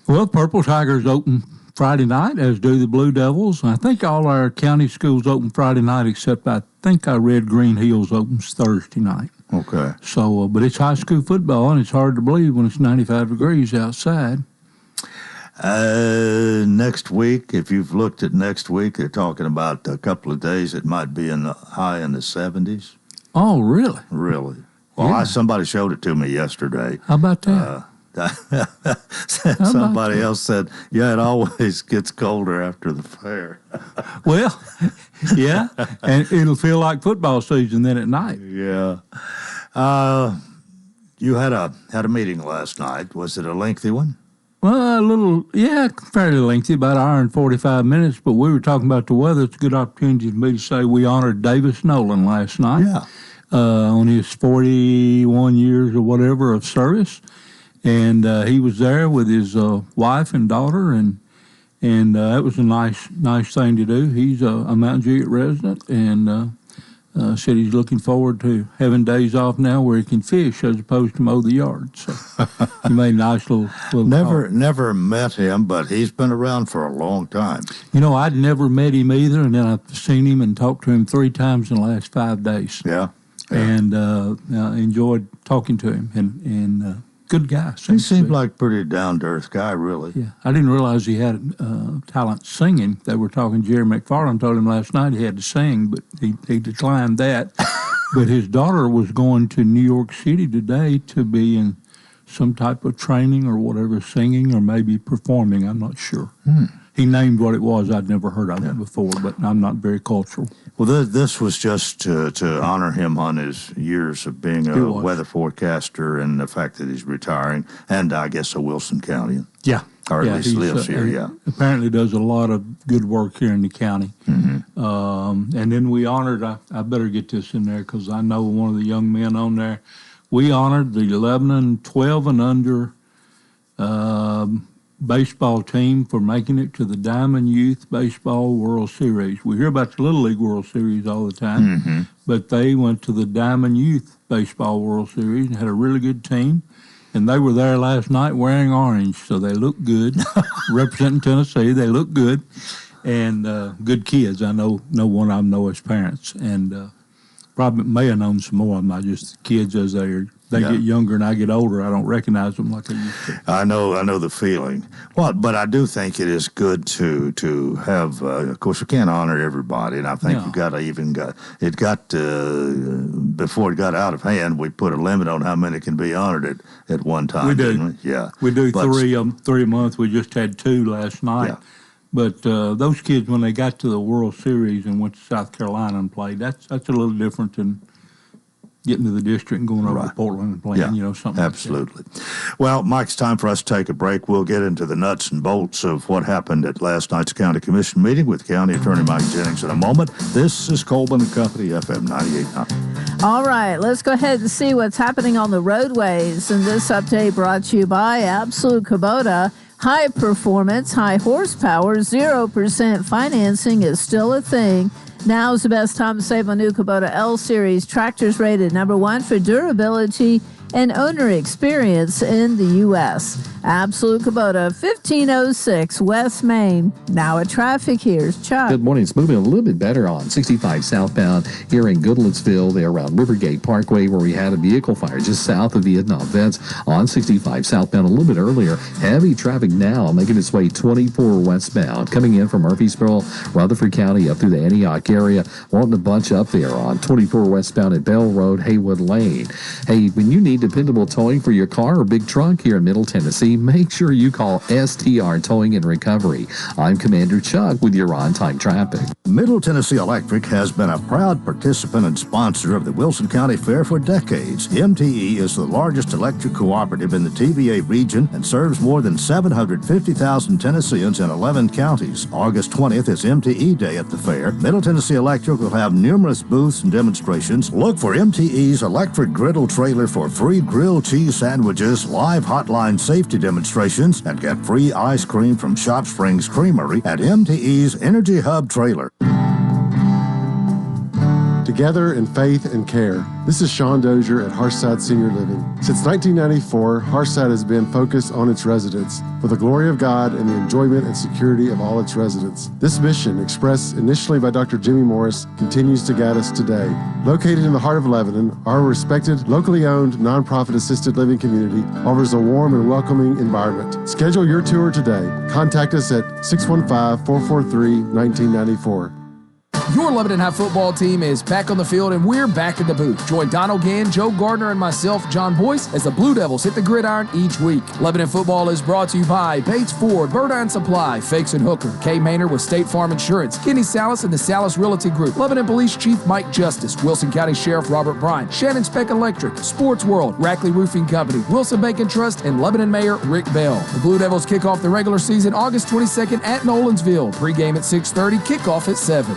Well, Purple Tigers open Friday night, as do the Blue Devils. I think all our county schools open Friday night, except I think I read Green Hills opens Thursday night. Okay. So, but it's high school football, and it's hard to believe when it's 95 degrees outside. Next week, if you've looked at next week, they're talking about a couple of days. It might be high in the 70s. Oh, really? Really? Well, Yeah. somebody showed it to me yesterday. How about that? Somebody else said, yeah, it always gets colder after the fair. Well, yeah, and it'll feel like football season then at night. Yeah. You had a meeting last night. Was it a lengthy one? Well, fairly lengthy, about an hour and 45 minutes, but we were talking about the weather. It's a good opportunity for me to say we honored Davis Nolan last night. Yeah. On his 41 years or whatever of service. And he was there with his wife and daughter, and that was a nice thing to do. He's a Mount Juliet resident, and said he's looking forward to having days off now where he can fish as opposed to mow the yard. So he made a nice little Never met him, but he's been around for a long time. You know, I'd never met him either, and then I've seen him and talked to him 3 times in the last 5 days. Yeah. And enjoyed talking to him, and good guy. He seemed like a pretty down-to-earth guy, really. Yeah, I didn't realize he had talent singing. They were talking, Jerry McFarland told him last night he had to sing, but he declined that. But his daughter was going to New York City today to be in some type of training or whatever, singing or maybe performing, I'm not sure. He named what it was. I'd never heard of it before, but I'm not very cultural. Well, this was just to honor him on his years of being a weather forecaster and the fact that he's retiring, and I guess a Wilson County. Yeah. Or at least lives here, yeah. Apparently does a lot of good work here in the county. And then we honored, I better get this in there because I know one of the young men on there. We honored the 11 and 12 and under baseball team for making it to the Diamond Youth Baseball World Series. We hear about the Little League World Series all the time, but they went to the Diamond Youth Baseball World Series and had a really good team. And they were there last night wearing orange, so they look good. Representing Tennessee, they look good. And good kids. I know one of them know his parents. And probably may have known some more of them. I just, kids as they get younger and I get older, I don't recognize them like I used to. I know the feeling. Well, but I do think it is good to have. Of course, we can't honor everybody, and I think you got to before it got out of hand. We put a limit on how many can be honored at one time. We do. Didn't we? Yeah, we do 3 a month. We just had 2 last night. Yeah. But those kids, when they got to the World Series and went to South Carolina and played, that's a little different than getting to the district and going over to Portland and playing, something absolutely. like that. Well, Mike, it's time for us to take a break. We'll get into the nuts and bolts of what happened at last night's County Commission meeting with County Attorney Mike Jennings in a moment. This is Coleman and Company, FM 98.9. All right, let's go ahead and see what's happening on the roadways. And this update brought to you by Absolute Kubota. High performance, high horsepower, 0% financing is still a thing. Now's the best time to save on new Kubota L-Series tractors rated #1 for durability and owner experience in the U.S. Absolute Kubota, 1506 West Main. Now at traffic, here's Chuck. Good morning. It's moving a little bit better on 65 southbound here in Goodlettsville, there around Rivergate Parkway, where we had a vehicle fire just south of Vietnam Vets on 65 southbound a little bit earlier. Heavy traffic now making its way 24 westbound, coming in from Murfreesboro, Rutherford County up through the Antioch area. Wanting a bunch up there on 24 westbound at Bell Road, Haywood Lane. Hey, when you need dependable towing for your car or big truck here in Middle Tennessee, make sure you call STR Towing and Recovery. I'm Commander Chuck with your on-time traffic. Middle Tennessee Electric has been a proud participant and sponsor of the Wilson County Fair for decades. MTE is the largest electric cooperative in the TVA region and serves more than 750,000 Tennesseans in 11 counties. August 20th is MTE Day at the fair. Middle Tennessee Electric will have numerous booths and demonstrations. Look for MTE's electric griddle trailer for free grilled cheese sandwiches, live hotline safety demonstrations, and get free ice cream from Shop Springs Creamery at MTE's Energy Hub trailer. Together in faith and care. This is Sean Dozier at Harshside Senior Living. Since 1994, Harshside has been focused on its residents for the glory of God and the enjoyment and security of all its residents. This mission, expressed initially by Dr. Jimmy Morris, continues to guide us today. Located in the heart of Lebanon, our respected, locally owned, nonprofit assisted living community offers a warm and welcoming environment. Schedule your tour today. Contact us at 615-443-1994. Your Lebanon High football team is back on the field, and we're back in the booth. Join Donald Gann, Joe Gardner, and myself, John Boyce, as the Blue Devils hit the gridiron each week. Lebanon football is brought to you by Bates Ford, Burdine Supply, Fakes and Hooker, Kay Maynard with State Farm Insurance, Kenny Salas and the Salas Realty Group, Lebanon Police Chief Mike Justice, Wilson County Sheriff Robert Bryan, Shannon Speck Electric, Sports World, Rackley Roofing Company, Wilson Bank and Trust, and Lebanon Mayor Rick Bell. The Blue Devils kick off the regular season August 22nd at Nolensville. Pre-game at 6:30, kickoff at 7.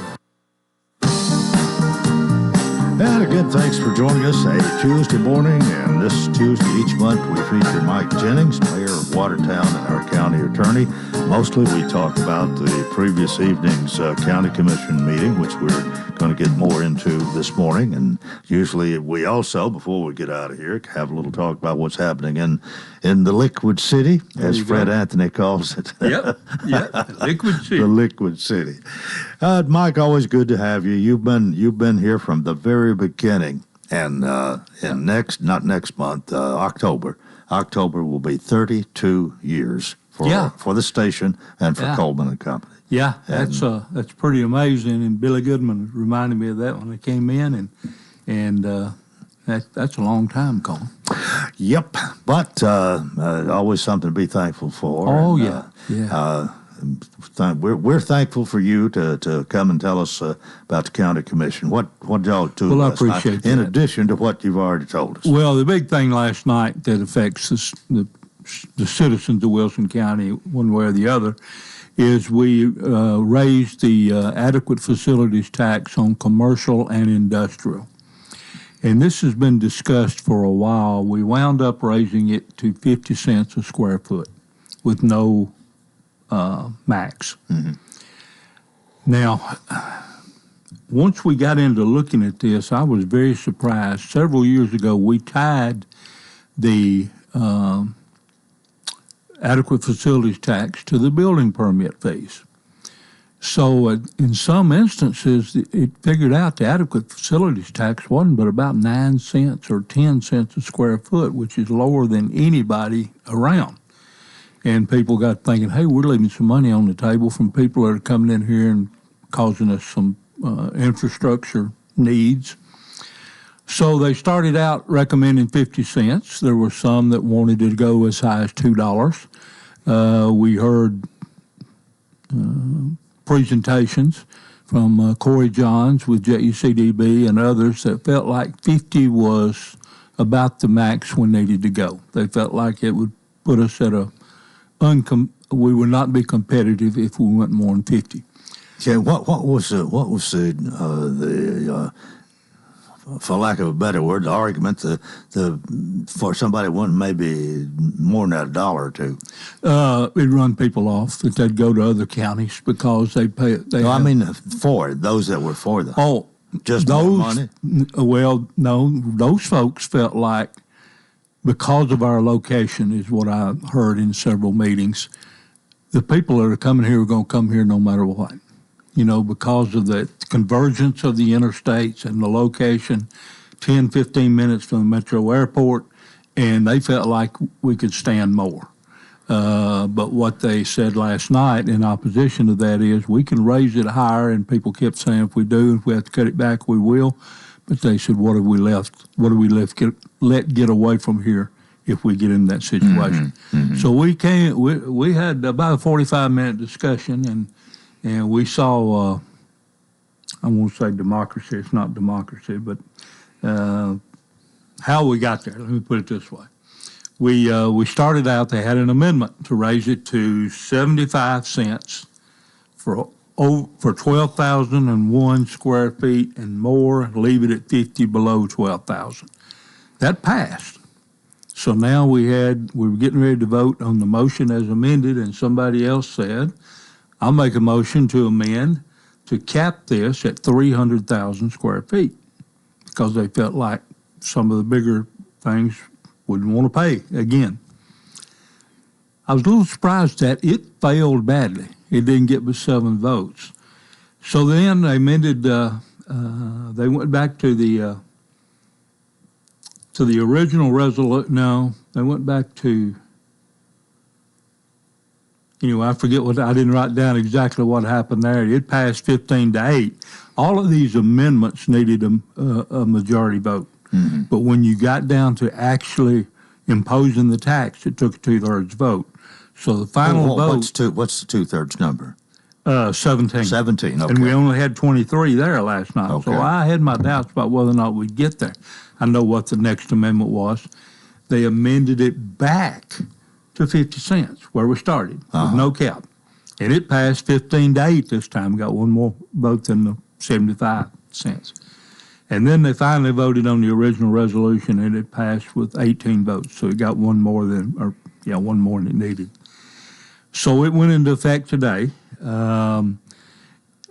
And again, thanks for joining us a Tuesday morning. And this Tuesday each month, we feature Mike Jennings, Mayor of Watertown and our county attorney. Mostly we talk about the previous evening's county commission meeting, which we're going to get more into this morning. And usually we also, before we get out of here, have a little talk about what's happening in the Liquid City, as Fred Anthony calls it. Yep, Liquid City. The Liquid City. Mike, always good to have you. You've been here from the very beginning, and not next month, October will be 32 years for the station and for Coleman and Company. Yeah, that's pretty amazing. And Billy Goodman reminded me of that when I came in, and that's a long time, Coleman. Yep, but always something to be thankful for. Oh, We're thankful for you to come and tell us about the county commission. What y'all do? Well, I appreciate that. In addition to what you've already told us. Well, the big thing last night that affects the citizens of Wilson County one way or the other is we raised the adequate facilities tax on commercial and industrial. And this has been discussed for a while. We wound up raising it to 50 cents a square foot with no max. Mm-hmm. Now, once we got into looking at this, I was very surprised. Several years ago, we tied the adequate facilities tax to the building permit fees. So in some instances, it figured out the adequate facilities tax wasn't but about 9 cents or 10 cents a square foot, which is lower than anybody around. And people got thinking, hey, we're leaving some money on the table from people that are coming in here and causing us some infrastructure needs. So they started out recommending 50 cents. There were some that wanted to go as high as $2. We heard presentations from Corey Johns with JUCDB and others that felt like 50 was about the max we needed to go. They felt like it would put us at we would not be competitive if we went more than 50. Yeah, what was the for lack of a better word, the argument for somebody wanting maybe more than $1 or $2? It'd run people off that they'd go to other counties because they pay. I mean, for those that were for them. Oh, just those more money. Well, no, those folks felt like because of our location is what I heard in several meetings. The people that are coming here are going to come here no matter what. Because of the convergence of the interstates and the location, 10, 15 minutes from the metro airport, and they felt like we could stand more. But what they said last night in opposition to that is we can raise it higher, and people kept saying if we do, if we have to cut it back, we will. But they said, what have we let get away from here if we get in that situation? Mm-hmm. Mm-hmm. So we had about a 45-minute discussion, and we saw, I won't say democracy, it's not democracy, but how we got there. Let me put it this way. We started out, they had an amendment to raise it to 75 cents for 12,001 square feet and more, leave it at 50 below 12,000. That passed. So now we were getting ready to vote on the motion as amended, and somebody else said, I'll make a motion to amend to cap this at 300,000 square feet because they felt like some of the bigger things wouldn't want to pay again. I was a little surprised that it failed badly. It didn't get but 7 votes. So then they amended, they went back to the original resolution. No, they went back to Anyway, I forget I didn't write down exactly what happened there. It passed 15-8. All of these amendments needed a majority vote. Mm-hmm. But when you got down to actually imposing the tax, it took a 2/3 vote. So the final vote... What's the 2/3 number? 17. 17, okay. And we only had 23 there last night. Okay. So I had my doubts about whether or not we'd get there. I know what the next amendment was. They amended it back to 50 cents, where we started, with no cap. And it passed 15-8 this time. We got one more vote than the 75 cents. And then they finally voted on the original resolution, and it passed with 18 votes. So it got one more than it needed. So it went into effect today.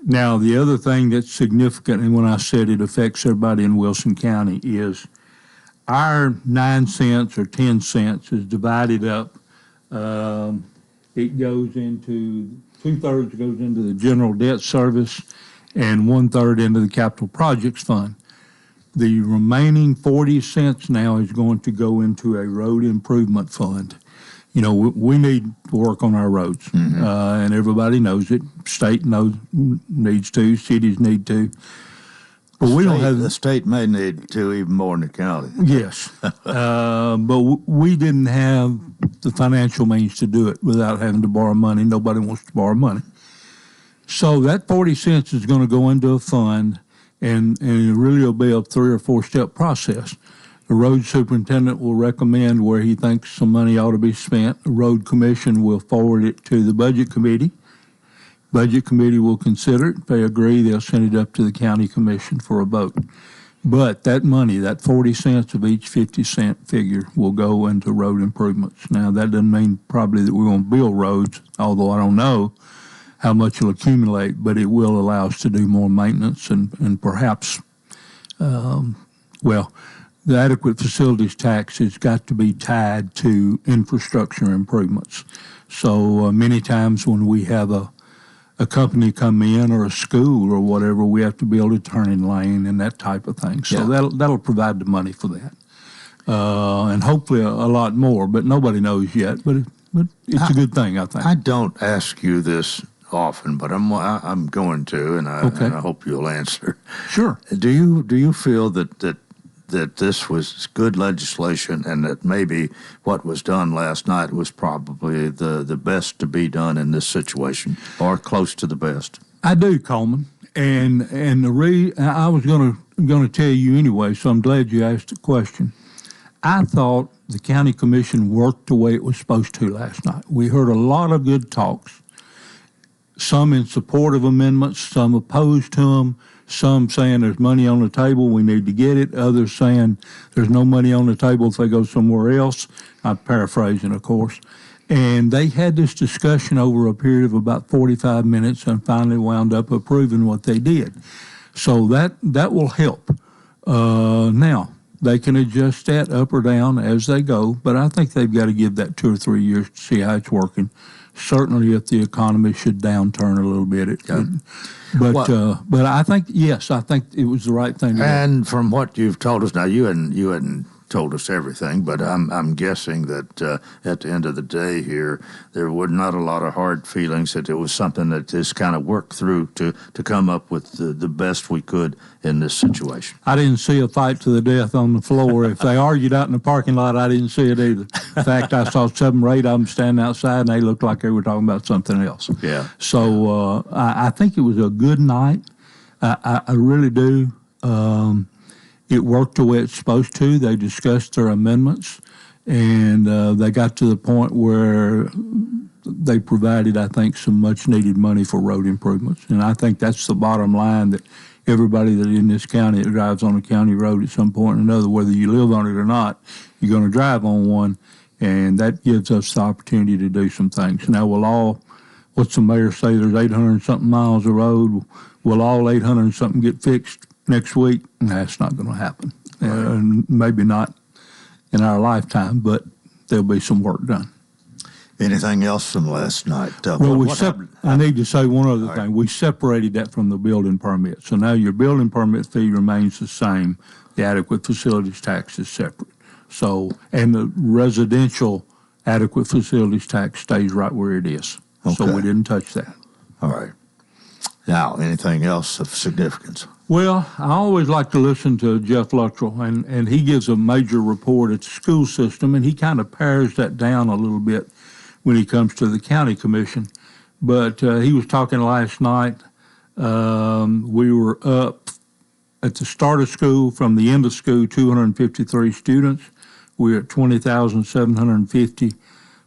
Now, the other thing that's significant, and when I said it affects everybody in Wilson County, is our 9 cents or 10 cents is divided up. It goes into, 2/3 goes into the general debt service and 1/3 into the capital projects fund. The remaining 40 cents now is going to go into a road improvement fund. You know, we need to work on our roads, and everybody knows it. State needs to, cities need to. But the state may need to even more than the county. Yes, but we didn't have the financial means to do it without having to borrow money. Nobody wants to borrow money. So that 40 cents is going to go into a fund, and it really will be a 3 or 4 step process. The road superintendent will recommend where he thinks some money ought to be spent. The road commission will forward it to the budget committee. Budget committee will consider it. If they agree, they'll send it up to the county commission for a vote. But that money, that 40 cents of each 50 cent figure, will go into road improvements. Now, that doesn't mean probably that we're going to build roads, although I don't know how much will accumulate, but it will allow us to do more maintenance and perhaps, the adequate facilities tax has got to be tied to infrastructure improvements. So many times when we have a company come in or a school or whatever, we have to build a turning lane and that type of thing. So that'll provide the money for that. And hopefully a lot more, but nobody knows yet. But it's a good thing, I think. I don't ask you this often, but I'm going to, and I hope you'll answer. Sure. Do you feel that this was good legislation and that maybe what was done last night was probably the best to be done in this situation, or close to the best? I do, Coleman. And I was going to tell you anyway, so I'm glad you asked the question. I thought the county commission worked the way it was supposed to last night. We heard a lot of good talks, some in support of amendments, some opposed to them, some saying there's money on the table, we need to get it. Others saying there's no money on the table if they go somewhere else. I'm paraphrasing, of course. And they had this discussion over a period of about 45 minutes and finally wound up approving what they did. So that will help. Now, they can adjust that up or down as they go, but I think they've got to give that 2 or 3 years to see how it's working. Certainly, if the economy should downturn a little bit, it could. But I think it was the right thing to do. And from what you've told us now, you hadn't told us everything, but I'm guessing that at the end of the day here, there were not a lot of hard feelings, that it was something that just kind of worked through to come up with the best we could in this situation. I didn't see a fight to the death on the floor. If they argued out in the parking lot, I didn't see it either. In fact, I saw 7 or 8 of them standing outside, and they looked like they were talking about something else. Yeah. So I think it was a good night. I really do. It worked the way it's supposed to. They discussed their amendments, and they got to the point where they provided, I think, some much-needed money for road improvements. And I think that's the bottom line, that everybody that in this county that drives on a county road at some point or another, whether you live on it or not, you're going to drive on one, and that gives us the opportunity to do some things. Now, what's the mayor say, there's 800-something miles of road. Will all 800-something get fixed next week? That's not going to happen. And maybe not in our lifetime, but there'll be some work done. Anything else from last night? I need to say one other thing. We separated that from the building permit. So now your building permit fee remains the same. The adequate facilities tax is separate. So, and the residential adequate facilities tax stays right where it is. Okay. So we didn't touch that. All right. Now, anything else of significance? Well, I always like to listen to Jeff Luttrell, and he gives a major report at the school system, and he kind of pares that down a little bit when he comes to the county commission. But he was talking last night. We were up at the start of school, from the end of school, 253 students. We're at 20,750.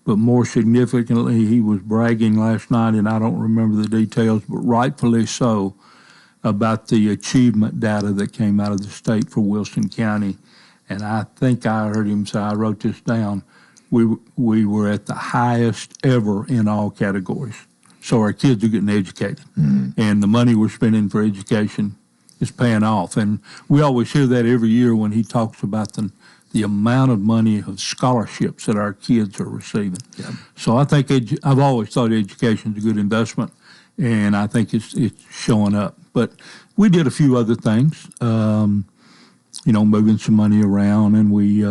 But more significantly, he was bragging last night, and I don't remember the details, but rightfully so, about the achievement data that came out of the state for Wilson County. And I think I heard him say, I wrote this down, we were at the highest ever in all categories. So our kids are getting educated. And the money we're spending for education is paying off. And we always hear that every year when he talks about the amount of money of scholarships that our kids are receiving. Yeah. So I think I've always thought education is a good investment, and I think it's showing up. But we did a few other things, moving some money around, and we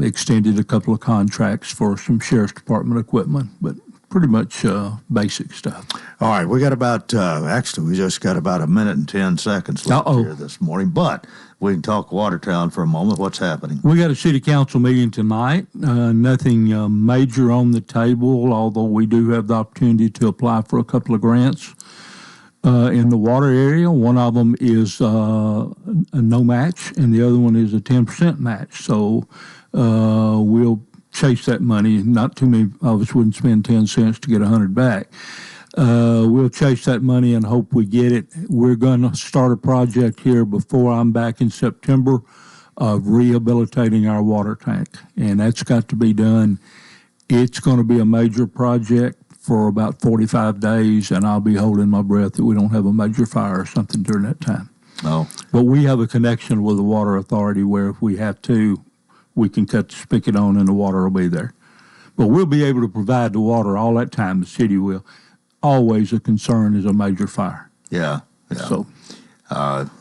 extended a couple of contracts for some Sheriff's Department equipment, but pretty much basic stuff. All right, we got about, we just got about a minute and 10 seconds left here this morning, but we can talk Watertown for a moment. What's happening? We got a city council meeting tonight. Nothing major on the table, although we do have the opportunity to apply for a couple of grants in the water area. One of them is a no match, and the other one is a 10% match. So we'll chase that money. Not too many of us wouldn't spend 10 cents to get 100 back. We'll chase that money and hope we get it. We're going to start a project here before I'm back in September of rehabilitating our water tank, and that's got to be done. It's going to be a major project for about 45 days, and I'll be holding my breath that we don't have a major fire or something during that time. Oh. But we have a connection with the water authority where if we have to, we can cut the spigot on and the water will be there. But we'll be able to provide the water all that time, the city will. Always a concern is a major fire. Yeah. So,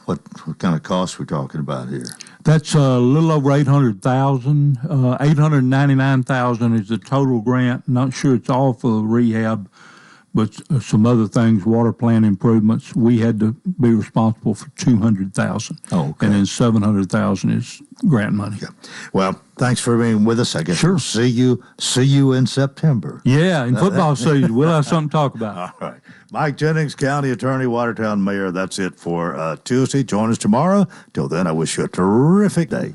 what kind of costs we're talking about here? That's a little over $800,000. $899,000 is the total grant. Not sure it's all for the rehab, but some other things, water plant improvements. We had to be responsible for $200,000. Oh, okay. And then $700,000 is grant money. Yeah. Well, thanks for being with us. I guess Sure. we'll see you in September. Yeah, in football season, we'll have something to talk about. All right. Mike Jennings, County Attorney, Watertown Mayor. That's it for Tuesday. Join us tomorrow. Till then, I wish you a terrific day.